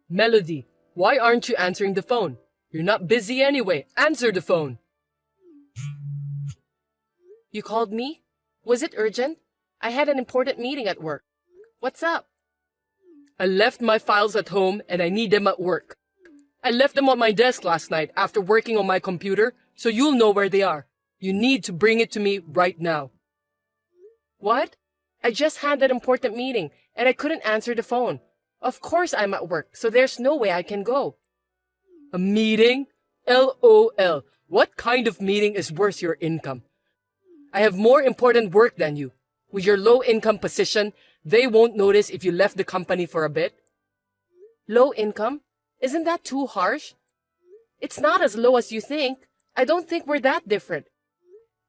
Melody, why aren't you answering the phone? You're not busy anyway. Answer the phone. You called me? Was it urgent? I had an important meeting at work. What's up? I left my files at home and I need them at work. I left them on my desk last night after working on my computer, so you'll know where they are. You need to bring it to me right now. What? I just had that important meeting and I couldn't answer the phone. Of course I'm at work, so there's no way I can go. A meeting? LOL. What kind of meeting is worth your income? I have more important work than you. With your low income position, they won't notice if you left the company for a bit. Low income? Isn't that too harsh? It's not as low as you think. I don't think we're that different.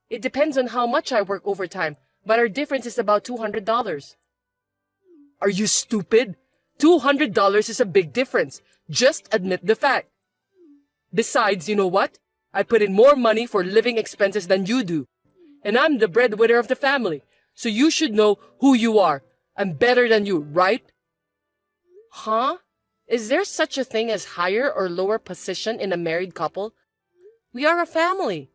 It depends on how much I work overtime, but our difference is about $200. Are you stupid? $200 is a big difference. Just admit the fact. Besides, you know what? I put in more money for living expenses than you do. And I'm the breadwinner of the family, so you should know who you are. I'm better than you, right? Huh? Is there such a thing as higher or lower position in a married couple? We are a family.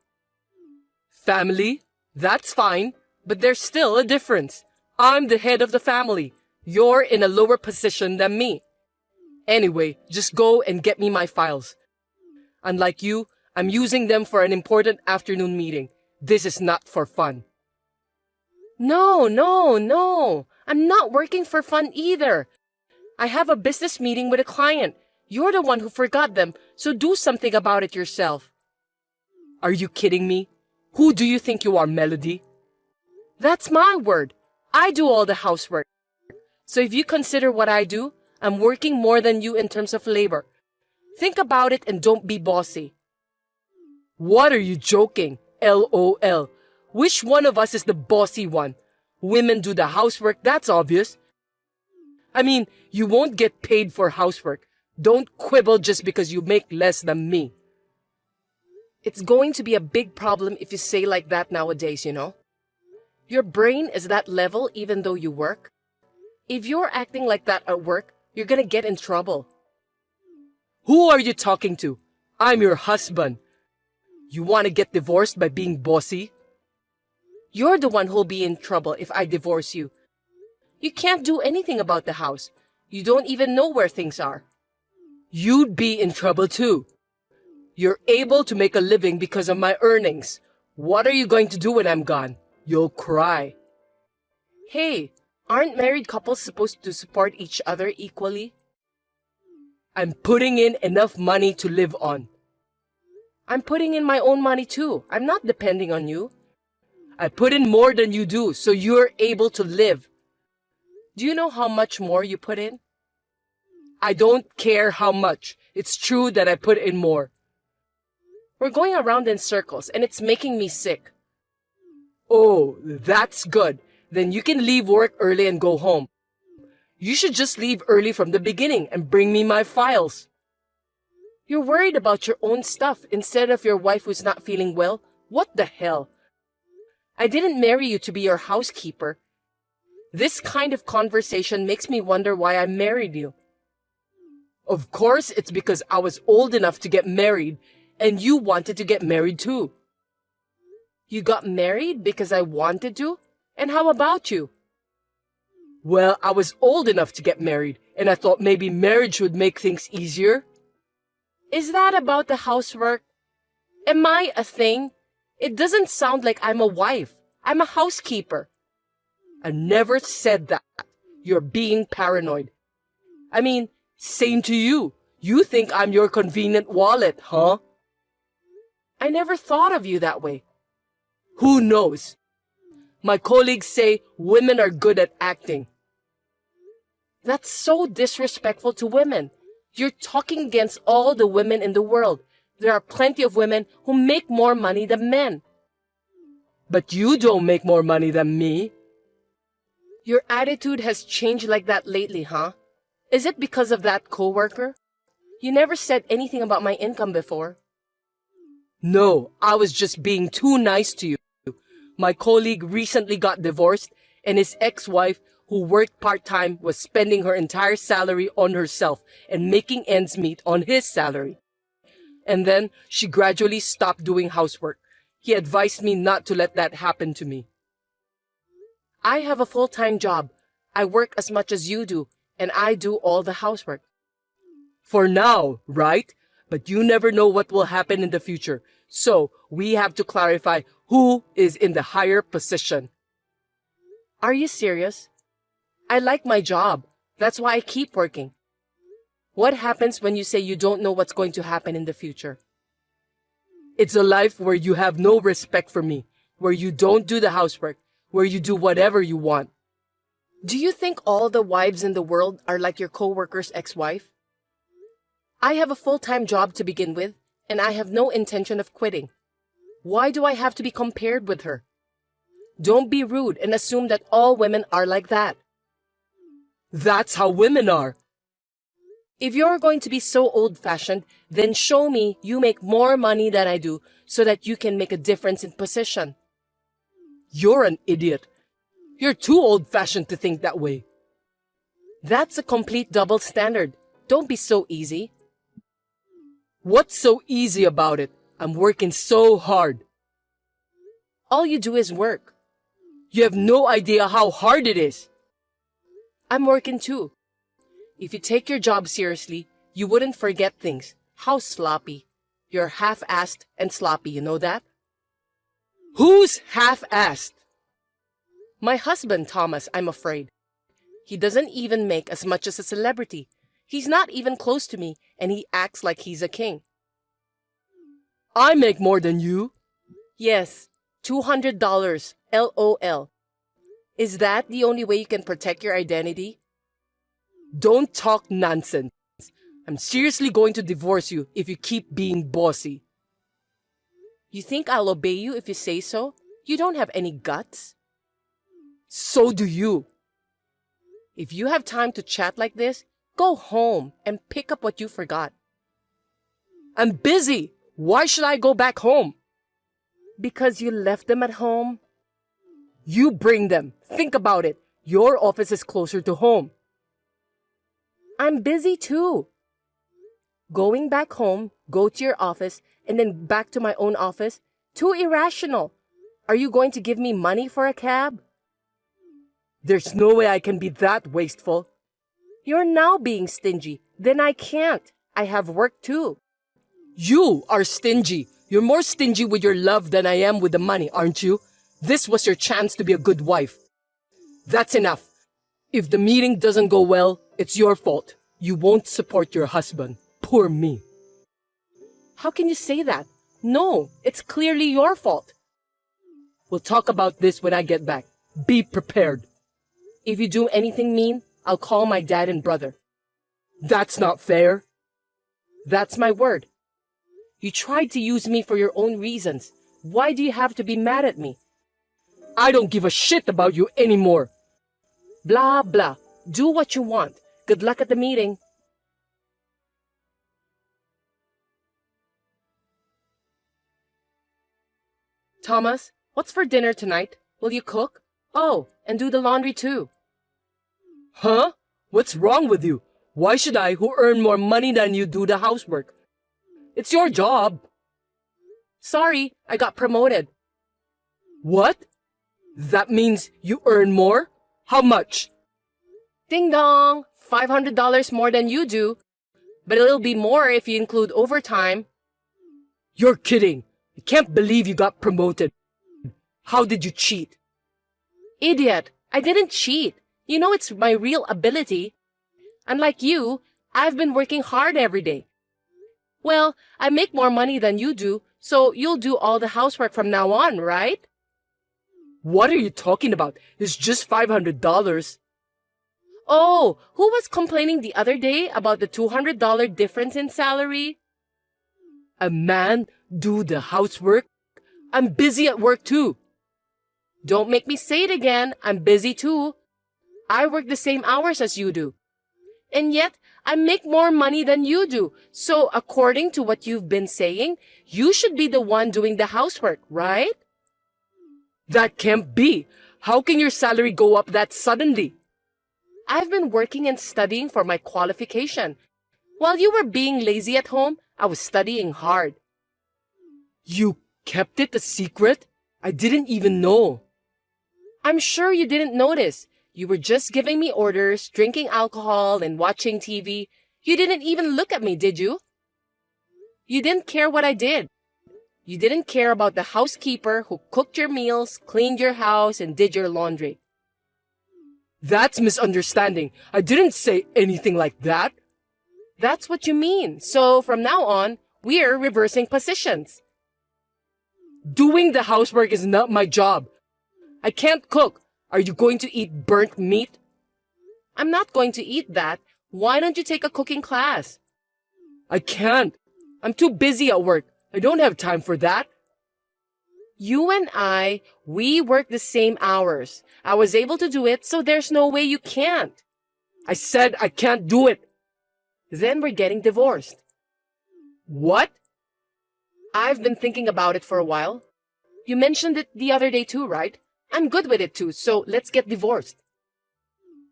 Family? That's fine, but there's still a difference. I'm the head of the family. You're in a lower position than me. Anyway, just go and get me my files. Unlike you, I'm using them for an important afternoon meeting. This is not for fun. No. I'm not working for fun either. I have a business meeting with a client. You're the one who forgot them, so do something about it yourself. Are you kidding me? Who do you think you are, Melody? That's my word. I do all the housework. So if you consider what I do, I'm working more than you in terms of labor. Think about it and don't be bossy. What are you joking? LOL. Which one of us is the bossy one? Women do the housework, that's obvious. I mean, you won't get paid for housework. Don't quibble just because you make less than me. It's going to be a big problem if you say like that nowadays, you know. Your brain is that level even though you work. If you're acting like that at work, you're gonna get in trouble. Who are you talking to? I'm your husband. You want to get divorced by being bossy? You're the one who'll be in trouble if I divorce you. You can't do anything about the house. You don't even know where things are. You'd be in trouble too. You're able to make a living because of my earnings. What are you going to do when I'm gone? You'll cry. Hey, aren't married couples supposed to support each other equally? I'm putting in enough money to live on. I'm putting in my own money too. I'm not depending on you. I put in more than you do, so you're able to live. Do you know how much more you put in? I don't care how much. It's true that I put in more. We're going around in circles and it's making me sick. Oh, that's good. Then you can leave work early and go home. You should just leave early from the beginning and bring me my files. You're worried about your own stuff instead of your wife who's not feeling well? What the hell? I didn't marry you to be your housekeeper. This kind of conversation makes me wonder why I married you. Of course, it's because I was old enough to get married, and you wanted to get married too. You got married because I wanted to? And how about you? Well, I was old enough to get married, and I thought maybe marriage would make things easier. Is that about the housework? Am I a thing? It doesn't sound like I'm a wife. I'm a housekeeper. I never said that. You're being paranoid. I mean, same to you. You think I'm your convenient wallet, huh? I never thought of you that way. Who knows? My colleagues say women are good at acting. That's so disrespectful to women. You're talking against all the women in the world. There are plenty of women who make more money than men. But you don't make more money than me. Your attitude has changed like that lately, huh? Is it because of that coworker? You never said anything about my income before. No, I was just being too nice to you. My colleague recently got divorced, and his ex-wife who worked part-time was spending her entire salary on herself and making ends meet on his salary. And then she gradually stopped doing housework. He advised me not to let that happen to me. I have a full-time job. I work as much as you do, and I do all the housework. For now, right? But you never know what will happen in the future. So we have to clarify who is in the higher position. Are you serious? I like my job. That's why I keep working. What happens when you say you don't know what's going to happen in the future? It's a life where you have no respect for me, where you don't do the housework, where you do whatever you want. Do you think all the wives in the world are like your coworker's ex-wife? I have a full-time job to begin with, and I have no intention of quitting. Why do I have to be compared with her? Don't be rude and assume that all women are like that. That's how women are. If you're going to be so old-fashioned, then show me you make more money than I do so that you can make a difference in position. You're an idiot. You're too old-fashioned to think that way. That's a complete double standard. Don't be so easy. What's so easy about it? I'm working so hard. All you do is work. You have no idea how hard it is. I'm working too. If you take your job seriously, you wouldn't forget things. How sloppy. You're half-assed and sloppy, you know that? Who's half-assed? My husband, Thomas, I'm afraid. He doesn't even make as much as a celebrity. He's not even close to me, and he acts like he's a king. I make more than you. Yes, $200, LOL. Is that the only way you can protect your identity? Don't talk nonsense. I'm seriously going to divorce you if you keep being bossy. You think I'll obey you if you say so? You don't have any guts. So do you. If you have time to chat like this, go home and pick up what you forgot. I'm busy. Why should I go back home? Because you left them at home. You bring them. Think about it. Your office is closer to home. I'm busy too. Going back home, go to your office, and then back to my own office? Too irrational. Are you going to give me money for a cab? There's no way I can be that wasteful. You're now being stingy. Then I can't. I have work too. You are stingy. You're more stingy with your love than I am with the money, aren't you? This was your chance to be a good wife. That's enough. If the meeting doesn't go well, it's your fault. You won't support your husband. Poor me. How can you say that? No, it's clearly your fault. We'll talk about this when I get back. Be prepared. If you do anything mean, I'll call my dad and brother. That's not fair. That's my word. You tried to use me for your own reasons. Why do you have to be mad at me? I don't give a shit about you anymore. Blah, blah. Do what you want. Good luck at the meeting. Thomas, what's for dinner tonight? Will you cook? Oh, and do the laundry too. Huh? What's wrong with you? Why should I, who earn more money than you, do the housework? It's your job. Sorry, I got promoted. What? That means you earn more? How much? Ding dong! $500 more than you do. But it'll be more if you include overtime. You're kidding. I can't believe you got promoted. How did you cheat? Idiot! I didn't cheat. You know it's my real ability. Unlike you, I've been working hard every day. Well, I make more money than you do, so you'll do all the housework from now on, right? What are you talking about? It's just $500. Oh, who was complaining the other day about the $200 difference in salary? A man do the housework? I'm busy at work too. Don't make me say it again. I'm busy too. I work the same hours as you do. And yet, I make more money than you do. So, according to what you've been saying, you should be the one doing the housework, right? That can't be. How can your salary go up that suddenly? I've been working and studying for my qualification. While you were being lazy at home, I was studying hard. You kept it a secret? I didn't even know. I'm sure you didn't notice. You were just giving me orders, drinking alcohol, and watching TV. You didn't even look at me, did you? You didn't care what I did. You didn't care about the housekeeper who cooked your meals, cleaned your house, and did your laundry. That's misunderstanding. I didn't say anything like that. That's what you mean. So from now on, we're reversing positions. Doing the housework is not my job. I can't cook. Are you going to eat burnt meat? I'm not going to eat that. Why don't you take a cooking class? I can't. I'm too busy at work. I don't have time for that. You and we work the same hours. I was able to do it, so there's no way you can't. I said I can't do it. Then we're getting divorced. What? I've been thinking about it for a while. You mentioned it the other day too, right? I'm good with it too, so let's get divorced.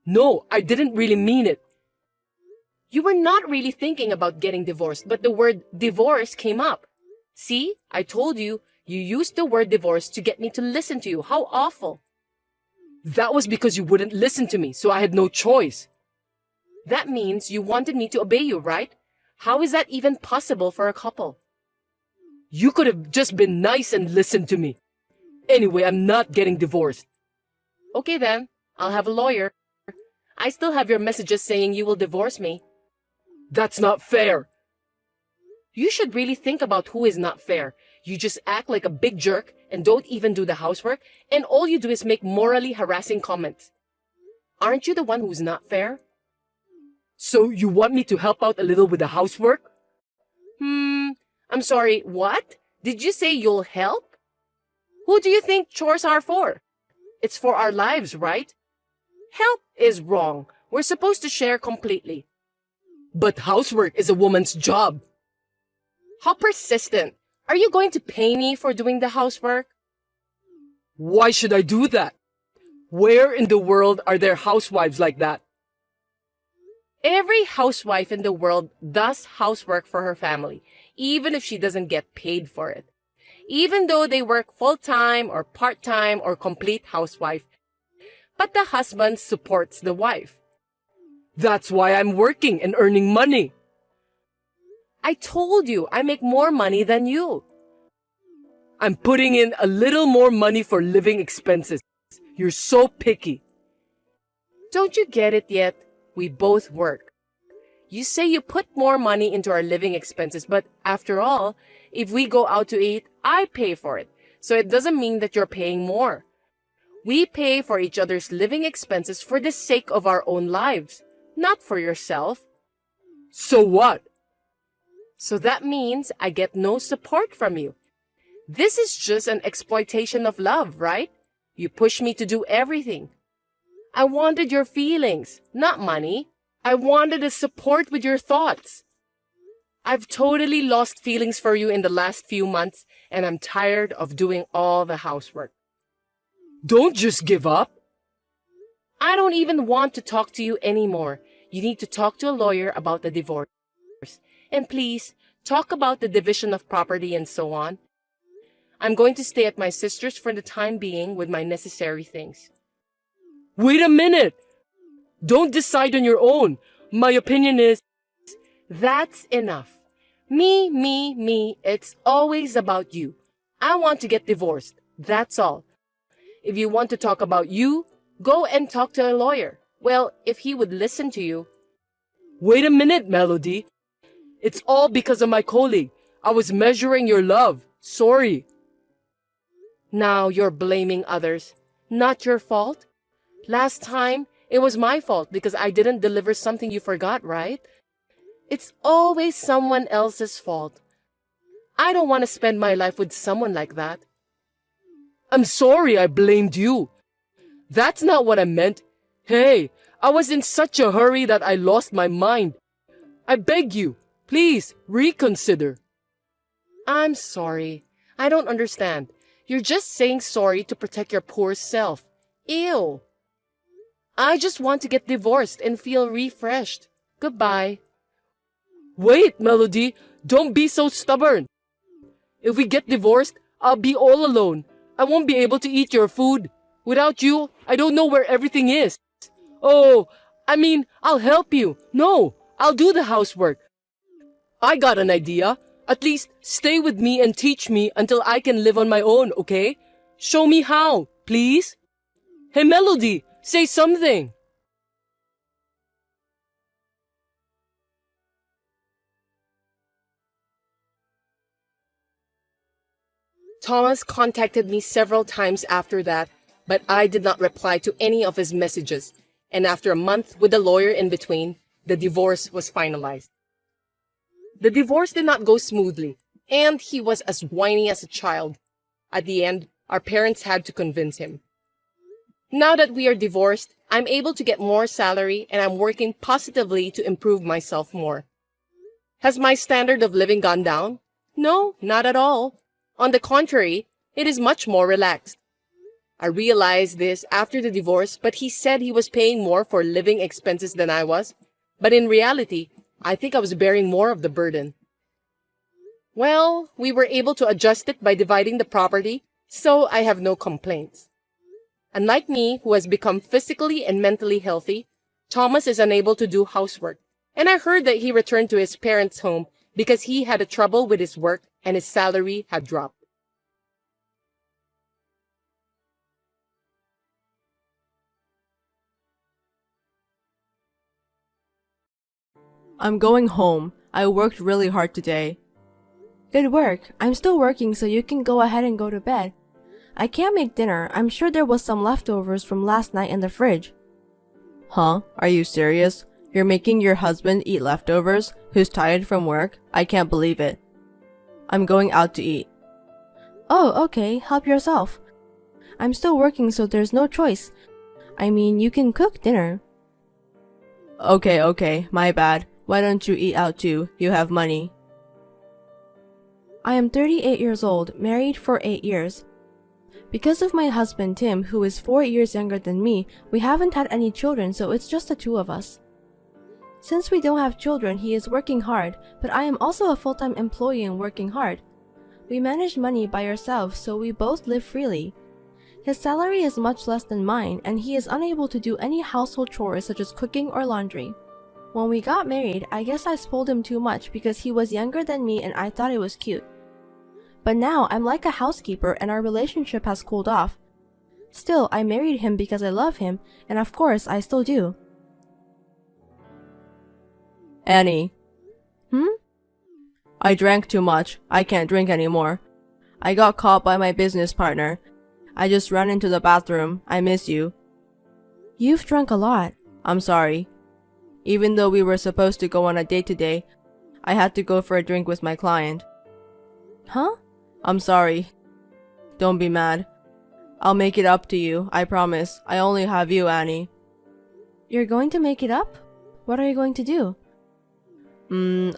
No, I didn't really mean it. You were not really thinking about getting divorced, but the word divorce came up. See, I told you, you used the word divorce to get me to listen to you. How awful. That was because you wouldn't listen to me, so I had no choice. That means you wanted me to obey you, right? How is that even possible for a couple? You could have just been nice and listened to me. Anyway, I'm not getting divorced. Okay then, I'll have a lawyer. I still have your messages saying you will divorce me. That's not fair. You should really think about who is not fair. You just act like a big jerk and don't even do the housework, and all you do is make morally harassing comments. Aren't you the one who's not fair? So you want me to help out a little with the housework? I'm sorry, what? Did you say you'll help? Who do you think chores are for? It's for our lives, right? Help is wrong. We're supposed to share completely. But housework is a woman's job. How persistent. Are you going to pay me for doing the housework? Why should I do that? Where in the world are there housewives like that? Every housewife in the world does housework for her family, even if she doesn't get paid for it. Even though they work full-time or part-time or complete housewife. But the husband supports the wife. That's why I'm working and earning money. I told you I make more money than you. I'm putting in a little more money for living expenses. You're so picky. Don't you get it yet? We both work. You say you put more money into our living expenses, but after all, if we go out to eat, I pay for it. So it doesn't mean that you're paying more. We pay for each other's living expenses for the sake of our own lives, not for yourself. So what? So that means I get no support from you. This is just an exploitation of love, right? You push me to do everything. I wanted your feelings, not money. I wanted a support with your thoughts. I've totally lost feelings for you in the last few months, and I'm tired of doing all the housework. Don't just give up. I don't even want to talk to you anymore. You need to talk to a lawyer about the divorce. And please, talk about the division of property and so on. I'm going to stay at my sister's for the time being with my necessary things. Wait a minute. Don't decide on your own. My opinion is... That's enough. Me. It's always about you. I want to get divorced. That's all. If you want to talk about you, go and talk to a lawyer. Well, if he would listen to you. Wait a minute, Melody. It's all because of my colleague. I was measuring your love. Sorry. Now you're blaming others. Not your fault. Last time, it was my fault because I didn't deliver something you forgot, right? It's always someone else's fault. I don't want to spend my life with someone like that. I'm sorry I blamed you. That's not what I meant. Hey, I was in such a hurry that I lost my mind. I beg you, please reconsider. I'm sorry. I don't understand. You're just saying sorry to protect your poor self. Ew. I just want to get divorced and feel refreshed. Goodbye. Wait, Melody, don't be so stubborn. If we get divorced, I'll be all alone. I won't be able to eat your food. Without you, I don't know where everything is. Oh, I mean, I'll help you. No, I'll do the housework. I got an idea. At least stay with me and teach me until I can live on my own, okay? Show me how, please. Hey, Melody, say something. Thomas contacted me several times after that, but I did not reply to any of his messages. And after a month with a lawyer in between, the divorce was finalized. The divorce did not go smoothly, and he was as whiny as a child. At the end, our parents had to convince him. Now that we are divorced, I'm able to get more salary and I'm working positively to improve myself more. Has my standard of living gone down? No, not at all. On the contrary, it is much more relaxed. I realized this after the divorce, but he said he was paying more for living expenses than I was. But in reality, I think I was bearing more of the burden. Well, we were able to adjust it by dividing the property, so I have no complaints. Unlike me, who has become physically and mentally healthy, Thomas is unable to do housework. And I heard that he returned to his parents' home because he had a trouble with his work and his salary had dropped. I'm going home. I worked really hard today. Good work. I'm still working, so you can go ahead and go to bed. I can't make dinner. I'm sure there was some leftovers from last night in the fridge. Huh? Are you serious? You're making your husband eat leftovers, who's tired from work? I can't believe it. I'm going out to eat. Oh, okay. Help yourself. I'm still working, so there's no choice. I mean, you can cook dinner. Okay. My bad. Why don't you eat out too? You have money. I am 38 years old, married for 8 years. Because of my husband Tim, who is 4 years younger than me, we haven't had any children, so it's just the two of us. Since we don't have children, he is working hard, but I am also a full-time employee and working hard. We manage money by ourselves, so we both live freely. His salary is much less than mine, and he is unable to do any household chores such as cooking or laundry. When we got married, I guess I spoiled him too much because he was younger than me and I thought it was cute. But now I'm like a housekeeper and our relationship has cooled off. Still, I married him because I love him, and of course I still do. Annie. I drank too much. I can't drink anymore. I got caught by my business partner. I just ran into the bathroom. I miss you. You've drunk a lot. I'm sorry. Even though we were supposed to go on a date today, I had to go for a drink with my client. Huh? I'm sorry. Don't be mad. I'll make it up to you, I promise. I only have you, Annie. You're going to make it up? What are you going to do?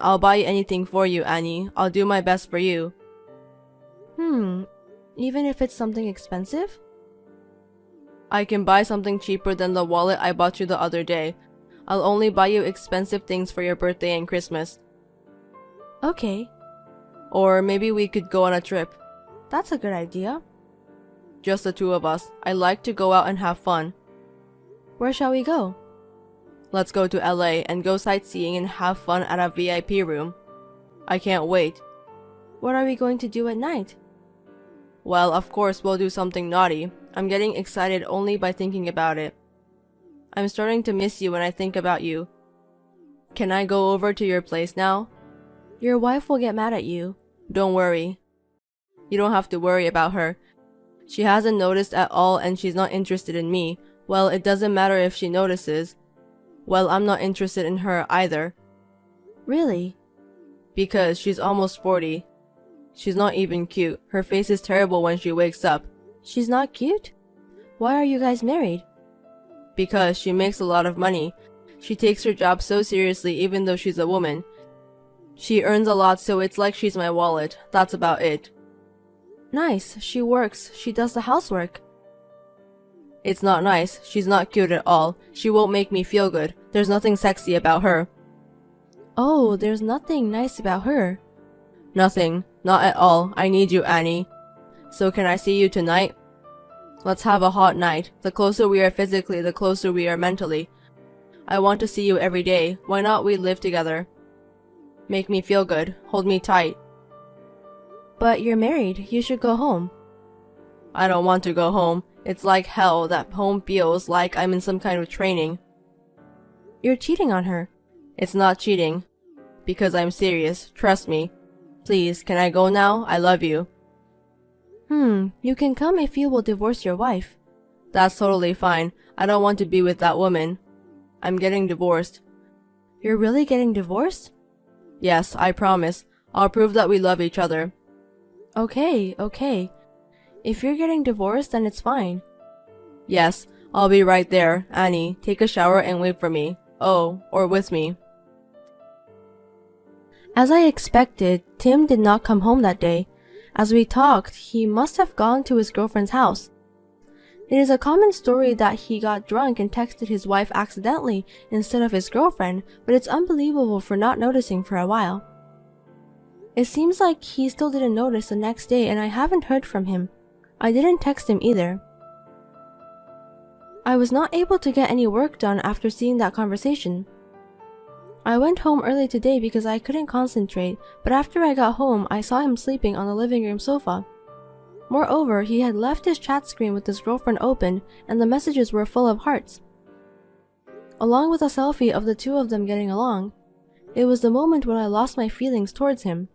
I'll buy anything for you, Annie. I'll do my best for you. Even if it's something expensive? I can buy something cheaper than the wallet I bought you the other day. I'll only buy you expensive things for your birthday and Christmas. Okay. Or maybe we could go on a trip. That's a good idea. Just the two of us. I like to go out and have fun. Where shall we go? Let's go to LA and go sightseeing and have fun at a VIP room. I can't wait. What are we going to do at night? Well, of course we'll do something naughty. I'm getting excited only by thinking about it. I'm starting to miss you when I think about you. Can I go over to your place now? Your wife will get mad at you. Don't worry. You don't have to worry about her. She hasn't noticed at all and she's not interested in me. Well, it doesn't matter if she notices. Well, I'm not interested in her either. Really? Because she's almost 40. She's not even cute. Her face is terrible when she wakes up. She's not cute? Why are you guys married? Because she makes a lot of money. She takes her job so seriously even though she's a woman. She earns a lot, so it's like she's my wallet. That's about it. Nice. She works. She does the housework. It's not nice. She's not cute at all. She won't make me feel good. There's nothing sexy about her. Oh, there's nothing nice about her. Nothing. Not at all. I need you, Annie. So can I see you tonight? Let's have a hot night. The closer we are physically, the closer we are mentally. I want to see you every day. Why not we live together? Make me feel good. Hold me tight. But you're married. You should go home. I don't want to go home. It's like hell that home feels like I'm in some kind of training. You're cheating on her. It's not cheating. Because I'm serious. Trust me. Please, can I go now? I love you. You can come if you will divorce your wife. That's totally fine. I don't want to be with that woman. I'm getting divorced. You're really getting divorced? Yes, I promise. I'll prove that we love each other. Okay. If you're getting divorced, then it's fine. Yes, I'll be right there. Annie, take a shower and wait for me. Oh, or with me. As I expected, Tim did not come home that day. As we talked, he must have gone to his girlfriend's house. It is a common story that he got drunk and texted his wife accidentally instead of his girlfriend, but it's unbelievable for not noticing for a while. It seems like he still didn't notice the next day and I haven't heard from him. I didn't text him either. I was not able to get any work done after seeing that conversation. I went home early today because I couldn't concentrate, but after I got home, I saw him sleeping on the living room sofa. Moreover, he had left his chat screen with his girlfriend open, and the messages were full of hearts, along with a selfie of the two of them getting along. It was the moment when I lost my feelings towards him.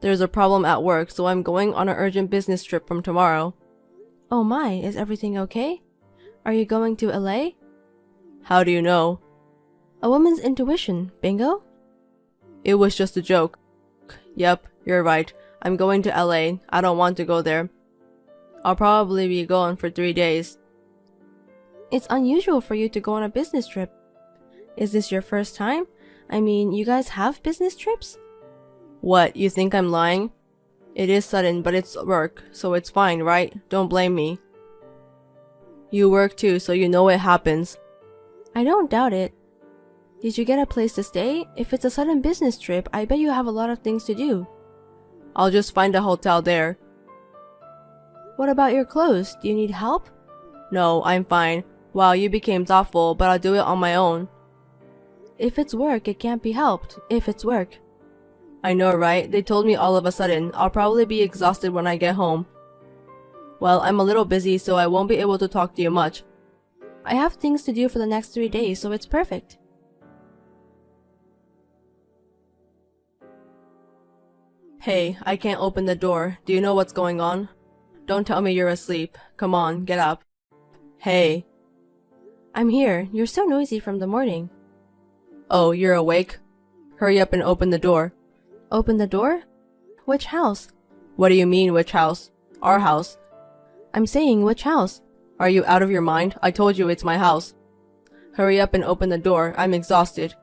There's a problem at work, so I'm going on an urgent business trip from tomorrow. Oh my, is everything okay? Are you going to LA? How do you know? A woman's intuition, bingo? It was just a joke. Yep, you're right. I'm going to LA. I don't want to go there. I'll probably be gone for 3 days. It's unusual for you to go on a business trip. Is this your first time? I mean, you guys have business trips? What, you think I'm lying? It is sudden, but it's work, so it's fine, right? Don't blame me. You work too, so you know it happens. I don't doubt it. Did you get a place to stay? If it's a sudden business trip, I bet you have a lot of things to do. I'll just find a hotel there. What about your clothes? Do you need help? No, I'm fine. Wow, you became thoughtful, but I'll do it on my own. If it's work, it can't be helped. If it's work. I know, right? They told me all of a sudden. I'll probably be exhausted when I get home. Well, I'm a little busy, so I won't be able to talk to you much. I have things to do for the next 3 days, so it's perfect. Hey, I can't open the door. Do you know what's going on? Don't tell me you're asleep. Come on, get up. Hey. I'm here. You're so noisy from the morning. Oh, you're awake? Hurry up and open the door. Open the door? Which house? What do you mean, which house? Our house. I'm saying, which house? Are you out of your mind? I told you it's my house. Hurry up and open the door. I'm exhausted.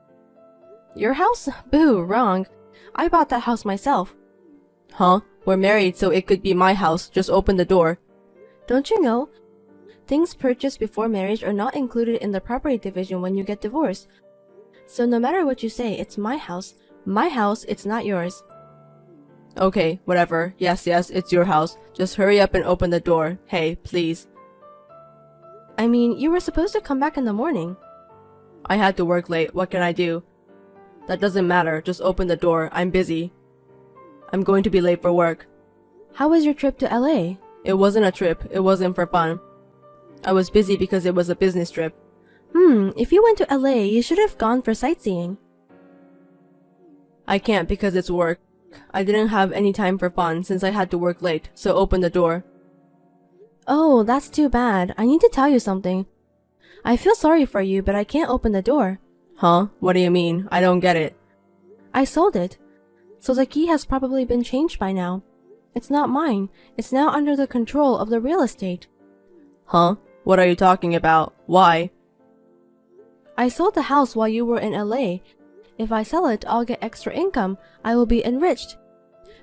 Your house? Boo, wrong. I bought that house myself. Huh? We're married, so it could be my house. Just open the door. Don't you know? Things purchased before marriage are not included in the property division when you get divorced. So no matter what you say, it's my house. My house, it's not yours. Okay, whatever. Yes, it's your house. Just hurry up and open the door. Hey, please. I mean, you were supposed to come back in the morning. I had to work late. What can I do? That doesn't matter. Just open the door. I'm busy. I'm going to be late for work. How was your trip to LA? It wasn't a trip. It wasn't for fun. I was busy because it was a business trip. If you went to LA, you should have gone for sightseeing. I can't because it's work. I didn't have any time for fun since I had to work late, so open the door. Oh, that's too bad. I need to tell you something. I feel sorry for you, but I can't open the door. Huh? What do you mean? I don't get it. I sold it. So the key has probably been changed by now. It's not mine. It's now under the control of the real estate. Huh? What are you talking about? Why? I sold the house while you were in LA. If I sell it, I'll get extra income. I will be enriched.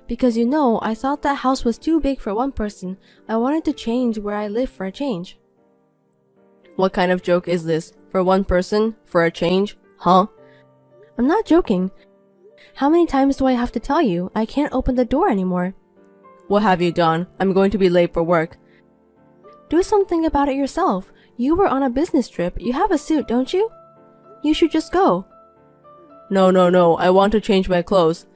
Because you know, I thought that house was too big for one person. I wanted to change where I live for a change. What kind of joke is this? For one person? For a change? Huh? I'm not joking. How many times do I have to tell you? I can't open the door anymore. What have you done? I'm going to be late for work. Do something about it yourself. You were on a business trip. You have a suit, don't you? You should just go. No. I want to change my clothes.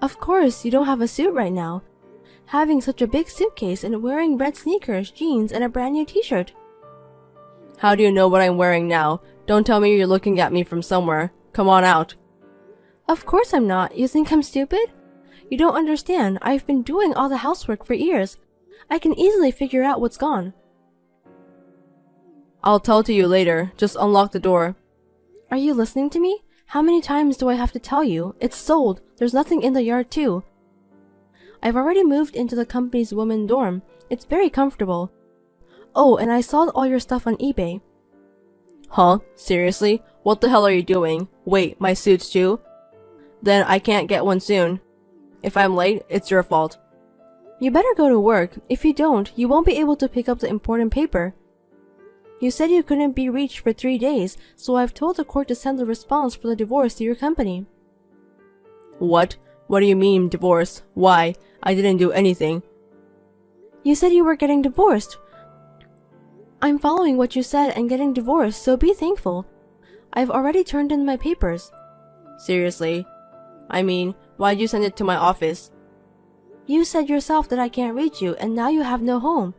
Of course, you don't have a suit right now. Having such a big suitcase and wearing red sneakers, jeans, and a brand new t-shirt. How do you know what I'm wearing now? Don't tell me you're looking at me from somewhere. Come on out. Of course I'm not. You think I'm stupid? You don't understand. I've been doing all the housework for years. I can easily figure out what's gone. I'll tell to you later. Just unlock the door. Are you listening to me? How many times do I have to tell you? It's sold. There's nothing in the yard too. I've already moved into the company's women dorm. It's very comfortable. Oh, and I sold all your stuff on eBay. Huh? Seriously? What the hell are you doing? Wait, my suits too? Then I can't get one soon. If I'm late, it's your fault. You better go to work. If you don't, you won't be able to pick up the important paper. You said you couldn't be reached for 3 days, so I've told the court to send the response for the divorce to your company. What? What do you mean, divorce? Why? I didn't do anything. You said you were getting divorced. I'm following what you said and getting divorced, so be thankful. I've already turned in my papers. Seriously? I mean, why'd you send it to my office? You said yourself that I can't reach you, and now you have no home.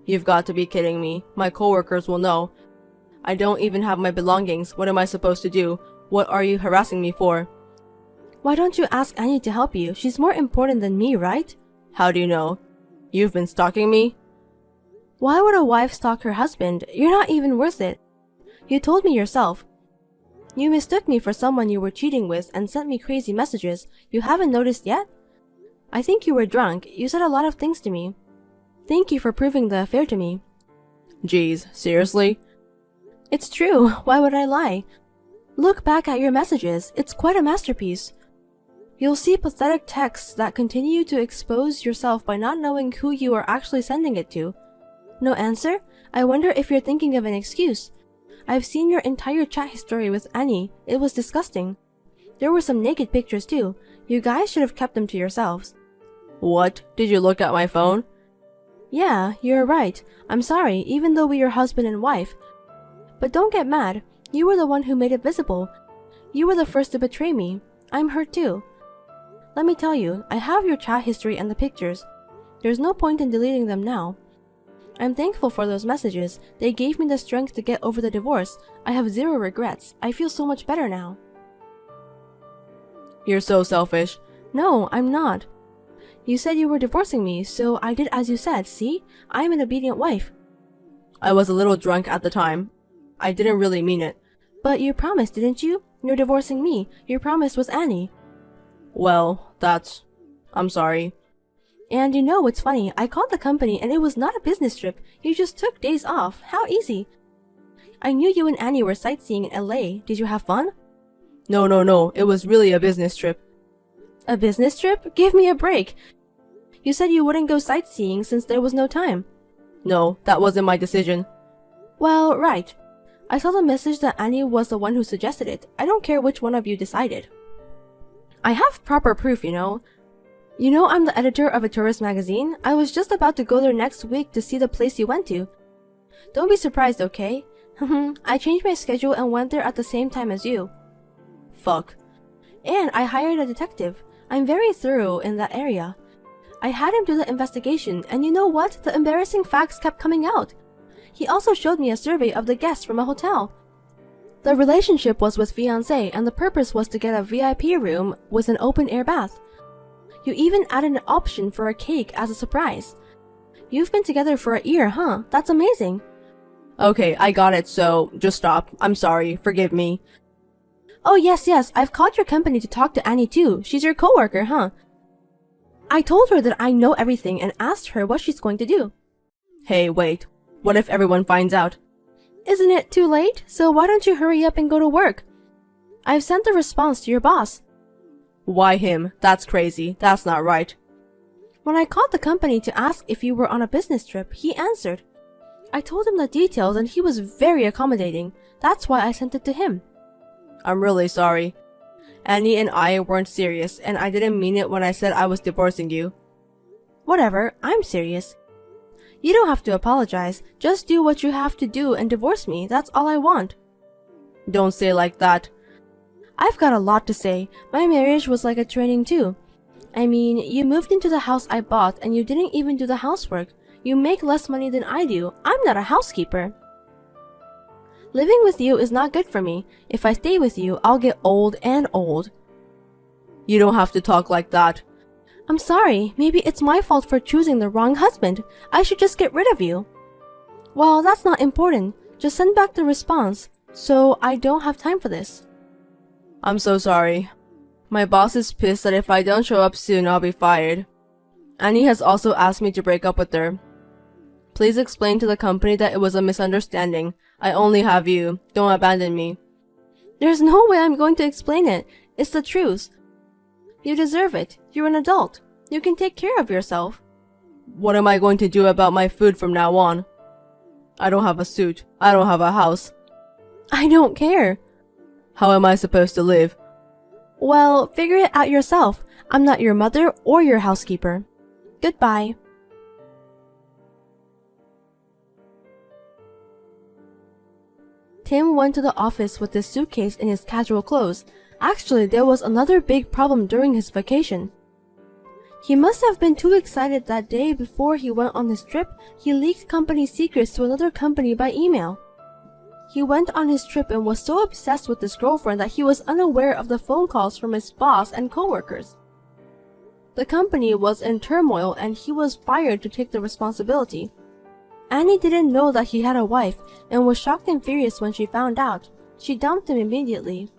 You've got to be kidding me. My coworkers will know. I don't even have my belongings. What am I supposed to do? What are you harassing me for? Why don't you ask Annie to help you? She's more important than me, right? How do you know? You've been stalking me? Why would a wife stalk her husband? You're not even worth it. You told me yourself. You mistook me for someone you were cheating with and sent me crazy messages. You haven't noticed yet? I think you were drunk. You said a lot of things to me. Thank you for proving the affair to me. Geez, seriously? It's true. Why would I lie? Look back at your messages. It's quite a masterpiece. You'll see pathetic texts that continue to expose yourself by not knowing who you are actually sending it to. No answer? I wonder if you're thinking of an excuse. I've seen your entire chat history with Annie. It was disgusting. There were some naked pictures too. You guys should have kept them to yourselves. What? Did you look at my phone? Yeah, you're right. I'm sorry, even though we are husband and wife. But don't get mad. You were the one who made it visible. You were the first to betray me. I'm hurt too. Let me tell you, I have your chat history and the pictures. There's no point in deleting them now. I'm thankful for those messages. They gave me the strength to get over the divorce. I have zero regrets. I feel so much better now. You're so selfish. No, I'm not. You said you were divorcing me, so I did as you said, see? I'm an obedient wife. I was a little drunk at the time. I didn't really mean it. But you promised, didn't you? You're divorcing me. Your promise was Annie. Well, I'm sorry. And you know what's funny? I called the company and it was not a business trip. You just took days off. How easy. I knew you and Annie were sightseeing in LA. Did you have fun? No. It was really a business trip. A business trip? Give me a break. You said you wouldn't go sightseeing since there was no time. No, that wasn't my decision. Well, right. I saw the message that Annie was the one who suggested it. I don't care which one of you decided. I have proper proof, you know. You know I'm the editor of a tourist magazine? I was just about to go there next week to see the place you went to. Don't be surprised, okay? I changed my schedule and went there at the same time as you. Fuck. And I hired a detective. I'm very thorough in that area. I had him do the investigation, and you know what? The embarrassing facts kept coming out. He also showed me a survey of the guests from a hotel. The relationship was with fiancé, and the purpose was to get a VIP room with an open-air bath. You even added an option for a cake as a surprise. You've been together for a year, huh? That's amazing. Okay, I got it, so just stop. I'm sorry. Forgive me. Oh, yes, I've called your company to talk to Annie too. She's your coworker, huh? I told her that I know everything and asked her what she's going to do. Hey, wait. What if everyone finds out? Isn't it too late? So why don't you hurry up and go to work? I've sent the response to your boss. Why him? That's crazy. That's not right. When I called the company to ask if you were on a business trip, he answered. I told him the details and he was very accommodating. That's why I sent it to him. I'm really sorry. Annie and I weren't serious, and I didn't mean it when I said I was divorcing you. Whatever, I'm serious. You don't have to apologize. Just do what you have to do and divorce me. That's all I want. Don't say like that. I've got a lot to say. My marriage was like a training too. I mean, you moved into the house I bought and you didn't even do the housework. You make less money than I do. I'm not a housekeeper. Living with you is not good for me. If I stay with you, I'll get old and old. You don't have to talk like that. I'm sorry. Maybe it's my fault for choosing the wrong husband. I should just get rid of you. Well, that's not important. Just send back the response. So I don't have time for this. I'm so sorry. My boss is pissed that if I don't show up soon, I'll be fired. Annie has also asked me to break up with her. Please explain to the company that it was a misunderstanding. I only have you. Don't abandon me. There's no way I'm going to explain it. It's the truth. You deserve it. You're an adult. You can take care of yourself. What am I going to do about my food from now on? I don't have a suit. I don't have a house. I don't care. How am I supposed to live? Well, figure it out yourself. I'm not your mother or your housekeeper. Goodbye. Tim went to the office with his suitcase and his casual clothes. Actually, there was another big problem during his vacation. He must have been too excited that day before he went on his trip, he leaked company secrets to another company by email. He went on his trip and was so obsessed with his girlfriend that he was unaware of the phone calls from his boss and coworkers. The company was in turmoil and he was fired to take the responsibility. Annie didn't know that he had a wife and was shocked and furious when she found out. She dumped him immediately.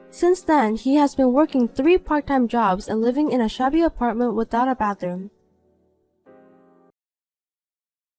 Since then, he has been working 3 part-time jobs and living in a shabby apartment without a bathroom.